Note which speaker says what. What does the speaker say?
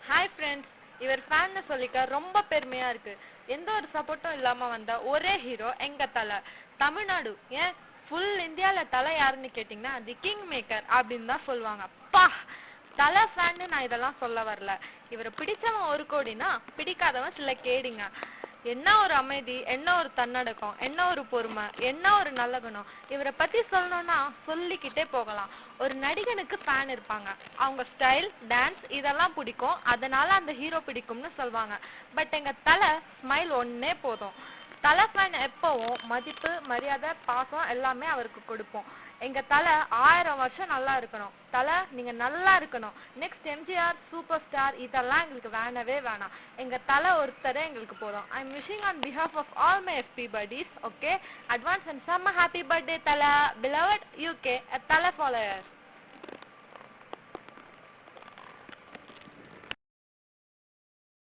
Speaker 1: Hi friends, இவர் ஃபேன்னு சொல்லிக்க ரொம்ப பெருமையா இருக்கு. எந்த ஒரு சப்போர்ட்டும் இல்லாம வந்த ஒரே ஹீரோ எங்க தலை. தமிழ்நாடு ஏன் ஃபுல் இந்தியால தலை யாருன்னு கேட்டிங்கன்னா தி கிங் மேக்கர் அப்படின்னு தான் சொல்லுவாங்க. பா, தலை ஃபேன்னு நான் இதெல்லாம் சொல்ல வரல. இவரை பிடிச்சவன் 1 கோடினா பிடிக்காதவன் சில கேடிங்க. என்ன ஒரு அமைதி, என்ன ஒரு தன்னடக்கம், என்ன ஒரு பொறுமை, என்ன ஒரு நல்ல குணம். இவரை பத்தி சொல்லணும்னா சொல்லிக்கிட்டே போகலாம். ஒரு நடிகனுக்கு ஃபேன் இருப்பாங்க. அவங்க ஸ்டைல், டான்ஸ் இதெல்லாம் பிடிக்கும், அதனால அந்த ஹீரோ பிடிக்கும்னு சொல்லுவாங்க. பட் எங்க தலை ஸ்மைல் ஒன்னே போதும். தலை ஃபேன் எப்பவும் மதிப்பு, மரியாதை, பாசம் எல்லாமே அவருக்கு கொடுப்போம். எங்க தலை 1000 வருஷம் நல்லா இருக்கணும். தலை நீங்க நல்லா இருக்கணும். நெக்ஸ்ட் எம்ஜிஆர், சூப்பர் ஸ்டார் இதெல்லாம் எங்களுக்கு வேணவே வேணாம். எங்க தலை ஒருத்தரே எங்களுக்கு போதும். I am wishing on behalf of all my FP buddies, okay? Advance and summer happy birthday, Tala, beloved UK, a Tala follower.